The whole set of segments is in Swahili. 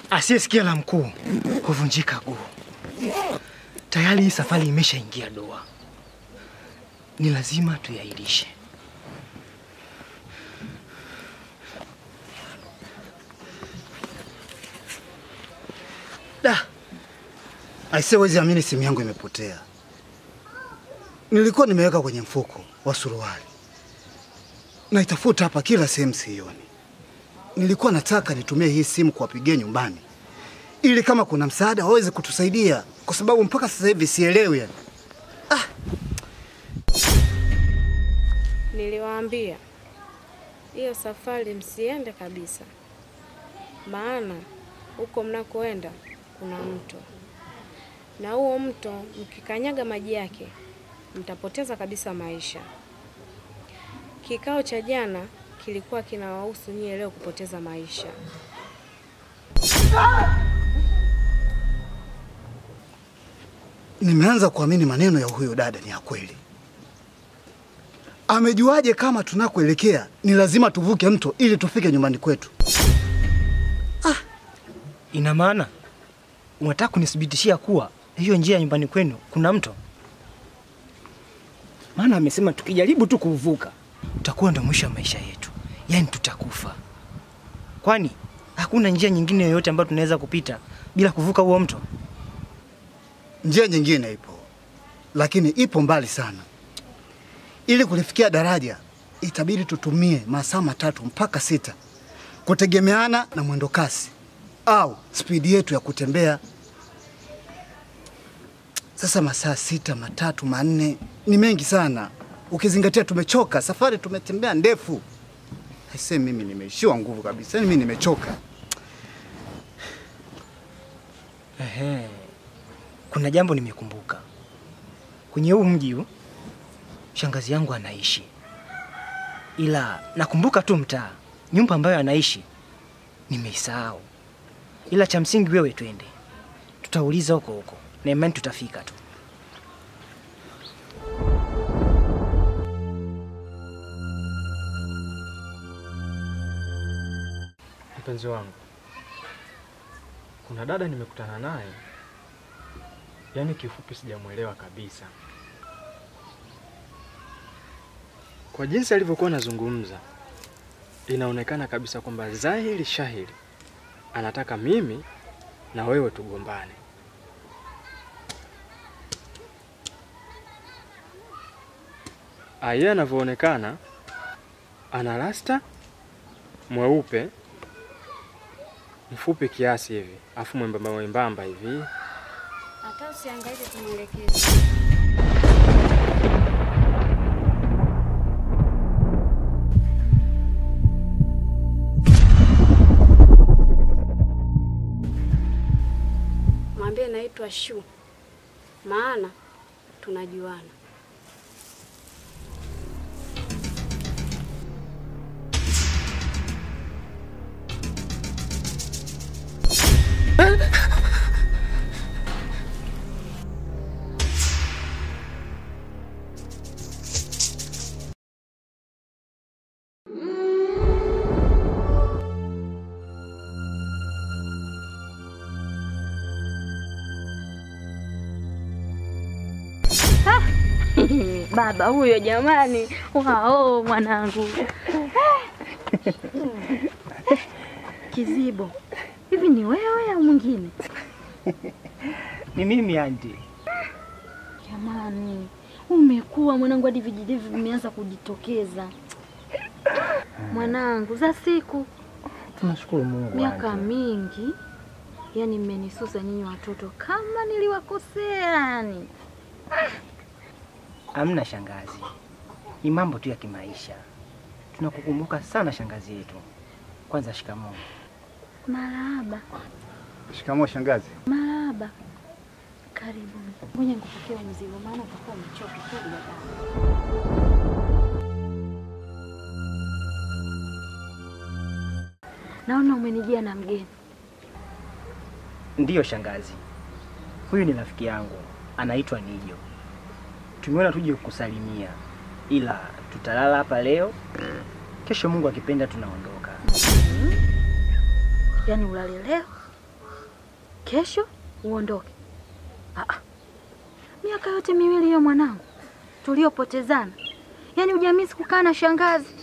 Asiyesikia la mkuu huvunjika guu. Tayari hii safari imeshaingia doa. Ni lazima tuyailishe. Siwezi amini simu yangu imepotea. Nilikuwa nimeweka kwenye mfuko wa suruali. Naitafuta hapa kila sehemu sioni. Nilikuwa nataka nitumie hii simu kuwapigia nyumbani, ili kama kuna msaada waweze kutusaidia, kwa sababu mpaka sasa hivi sielewi yani. Niliwaambia hiyo safari msiende kabisa, maana huko mnakoenda kuna mto, na huo mto mkikanyaga maji yake mtapoteza kabisa maisha. Kikao cha jana kilikuwa kinawahusu nyie leo kupoteza maisha. Nimeanza kuamini maneno ya huyo dada ni ya kweli. Amejuaje kama tunakoelekea ni lazima tuvuke mto ili tufike nyumbani kwetu? Ina maana unataka kunithibitishia kuwa hiyo njia ya nyumbani kwenu kuna mto? Maana amesema tukijaribu tu kuvuka tutakuwa ndo mwisho wa maisha yetu. Yaani tutakufa. Kwani hakuna njia nyingine yoyote ambayo tunaweza kupita bila kuvuka huo mto? Njia nyingine ipo, lakini ipo mbali sana. Ili kulifikia daraja itabidi tutumie masaa 3 mpaka 6 kutegemeana na mwendo kasi au spidi yetu ya kutembea. Sasa masaa 6, 3, 4 ni mengi sana, ukizingatia tumechoka, safari tumetembea ndefu. Haisemi mimi nimeishiwa nguvu kabisa, mimi nimechoka. Kuna jambo nimekumbuka. Kwenye huu mji huu shangazi yangu anaishi. Ila nakumbuka tu mtaa, nyumba ambayo anaishi nimeisahau. Ila cha msingi wewe twende. Tutauliza huko. Na imani tutafika tu. Mpenzi wangu, kuna dada nimekutana naye. Yaani kifupi sijamuelewa kabisa. Kwa jinsi alivyokuwa anazungumza, inaonekana kabisa kwamba dhahiri shahiri anataka mimi na wewe tugombane. Yeye anavyoonekana ana rasta, mweupe, mfupi kiasi hivi, afu mwembamba hivi. Hata usiangaike kunielekeza. Mwambie naitwa Shu, maana tunajuana. Baba huyo jamani. Wao mwanangu. Kizibo. Hivi ni wewe au mwingine? Ni mimi auntie. Jamani, umekuwa mwanangu hadi vijidevu vimeanza kujitokeza. Mwanangu za siku. Tunashukuru Mungu. Miaka mingi. Yaani mmenisusa nyinyi watoto kama niliwakosea yani. Hamna shangazi. Ni mambo tu ya kimaisha. Tunakukumbuka sana shangazi yetu. Kwanza shikamoo. Marahaba. Shikamoo shangazi. Marahaba. Karibu. Ngoja nikupokee mzigo maana utakuwa umechoka kweli baba. Naona umenijia na mgeni. Ndiyo shangazi. Huyu ni rafiki yangu. Anaitwa Nijo. Tumeona tuje kukusalimia. Ila tutalala hapa leo. Kesho Mungu akipenda tunaondoka. Yaani ulale leo, kesho uondoke. Miaka yote miwili hiyo mwanangu tuliopotezana. Yaani hujamisi kukaa na shangazi.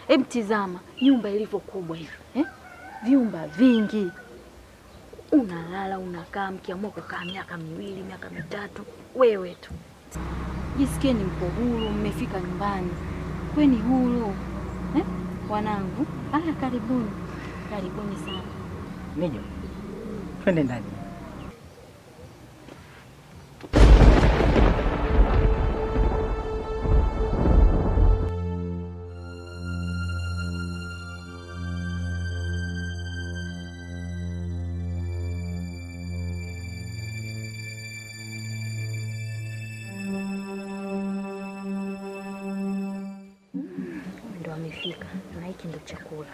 Hebu tizama nyumba ilivyo kubwa hivi. Vyumba vingi. Unalala, unakaa, mkiamua kukaa miaka miwili, miaka mitatu, wewe tu. Jisikieni mko huru, mmefika nyumbani. Kweni huru. Wanangu, karibuni. Karibuni sana. Nijo, twende ndani. Ndo amefika na hiki ndo chakula.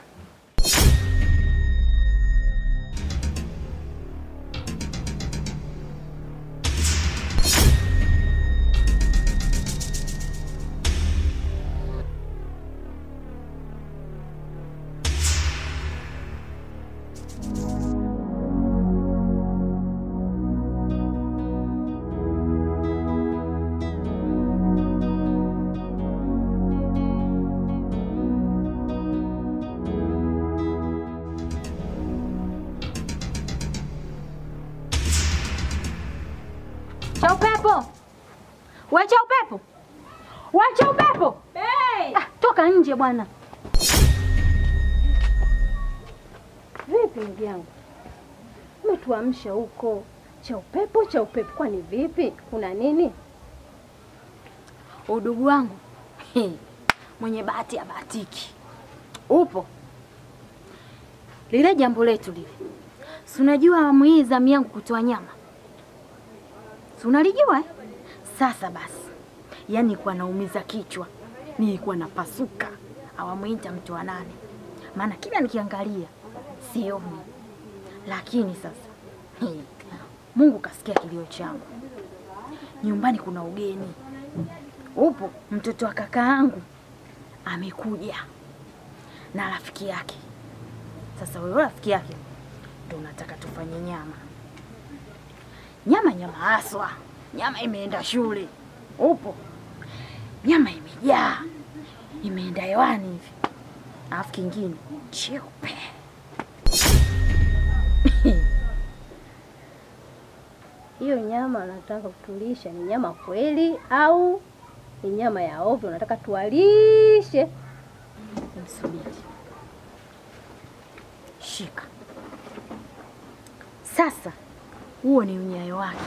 Cha upepo! Wacha upepo! Wacha upepo! Hey! Toka nje bwana. Vipi ndugu yangu? Umetuamsha huko. Cha upepo, kwani vipi? Kuna nini? Udugu wangu. Mwenye bahati ya bahatiki. Upo. Lile jambo letu lile. Si unajua awamu hii zamu yangu kutoa nyama? Si unalijua? Sasa basi. Yaani nilikuwa naumiza kichwa. Nilikuwa napasuka. Awamu hii nitamtoa nani? Maana kila nikiangalia sioni. Lakini sasa Mungu kasikia kilio changu. Nyumbani kuna ugeni. Upo mtoto wa kakaangu amekuja na rafiki yake. Sasa wewe rafiki yake ndio unataka tufanye nyama. Nyama haswa. Nyama imeenda shule. Upo. Nyama imejaa. Imeenda hewani hivi. Alafu kingine cheupe. Hiyo nyama unataka kutulisha ni nyama kweli au ni nyama ya ovyo unataka tuwalishe? Msubiri. Shika. Sasa huo ni unyayo wake.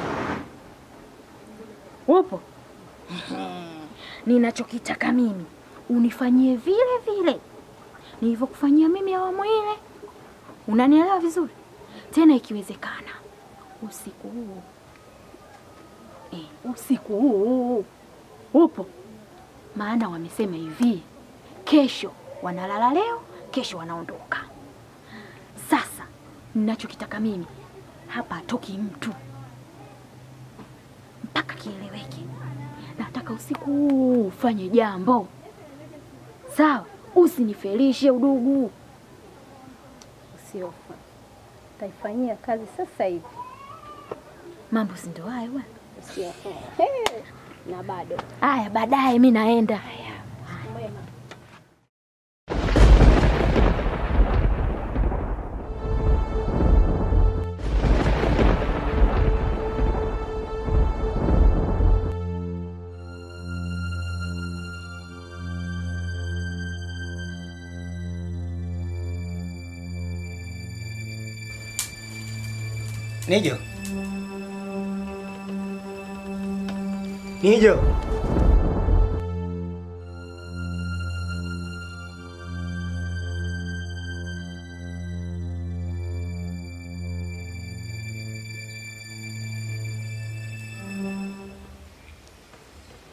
Upo? Ninachokitaka mimi unifanyie vile vile nilivyokufanyia mimi awamu ile. Unanielewa vizuri? Tena ikiwezekana usiku huu. Usiku huu. Upo? Maana wamesema hivi, kesho wanalala leo, kesho wanaondoka. Sasa ninachokitaka mimi hapa atoki mtu mpaka kieleweke. Nataka usiku huu ufanye jambo. Sawa? Usinifelishe udugu. Usiofu. Taifanyia kazi sasa hivi. Mambo si ndio hayo bwana? Usiofu. Na bado. Haya baadaye mimi naenda. Haya. Mwema. Nijo. Nijo.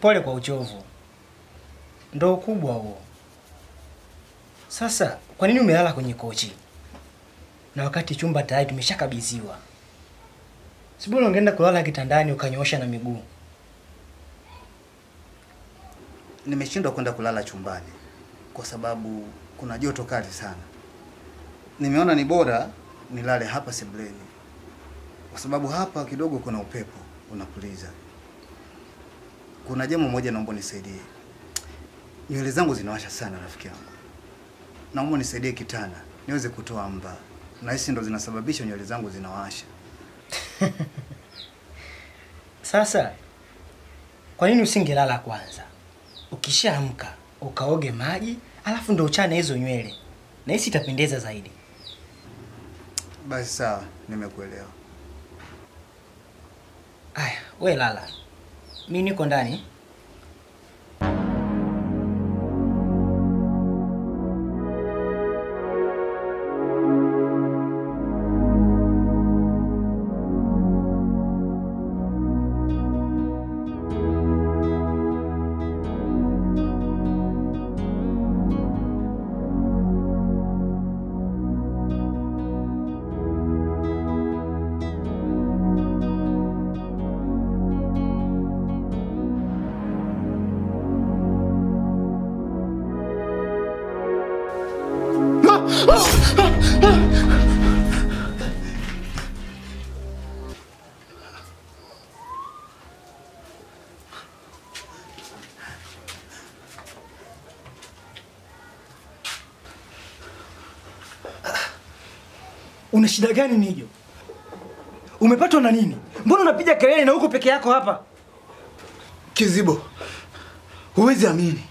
Pole kwa uchovu. Ndo ukubwa huo. Sasa, kwa nini umelala kwenye kochi? Na wakati chumba tayari tumeshakabidhiwa. Sibuli ungeenda kulala kitandani ukanyoosha na miguu. Nimeshindwa kwenda kulala chumbani kwa sababu kuna joto kali sana. Nimeona ni bora nilale hapa sebuleni kwa sababu hapa kidogo kuna upepo unapuliza. Kuna jambo moja naomba nisaidie. Nywele zangu zinawasha sana rafiki yangu. Naomba nisaidie kitana niweze kutoa mba. Na hisi ndo zinasababisha nywele zangu zinawasha. Sasa kwa nini usingelala kwanza? Ukishaamka ukaoge maji, alafu ndo uchane hizo nywele. Na hisi itapendeza zaidi. Basi sawa, nimekuelewa. Aya, we lala. Mimi niko ndani. Una shida gani Nijo? Umepatwa na nini? Mbona unapiga kelele na uko peke yako hapa? Kizibo, huwezi amini.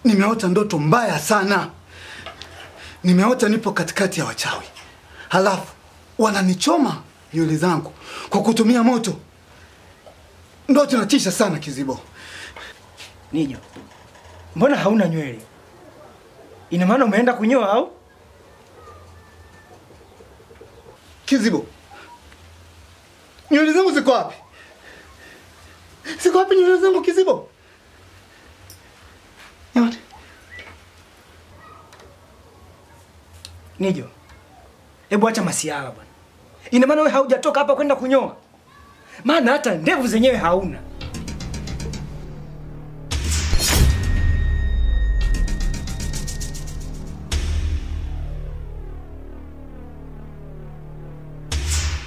Nimeota ndoto mbaya sana. Nimeota nipo katikati ya wachawi. Halafu wananichoma nywele zangu kwa kutumia moto. Ndoto inatisha sana Kizibo. Nijo, mbona hauna nywele? Ina maana umeenda kunyoa au? Kizibo, nywele zangu ziko wapi? Ziko wapi nywele zangu Kizibo? Nyamani. Nijo, hebu acha masiala bwana. Ina maana wewe haujatoka hapa kwenda kunyoa? Maana hata ndevu zenyewe hauna.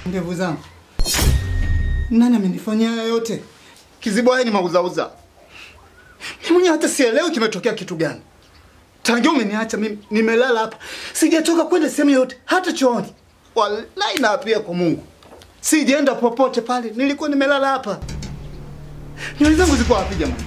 Ndevu zangu. Nani amenifanyia haya yote? Kizibo, haya ni mauzauza. Mimi mwenyewe hata sielewi kimetokea kitu gani. Tangia umeniacha mimi nimelala hapa. Sijatoka kwenda sehemu yote, hata chooni. Wallahi naapia kwa Mungu. Sijaenda popote pale. Nilikuwa nimelala hapa. Nywele zangu ziko wapi jamani?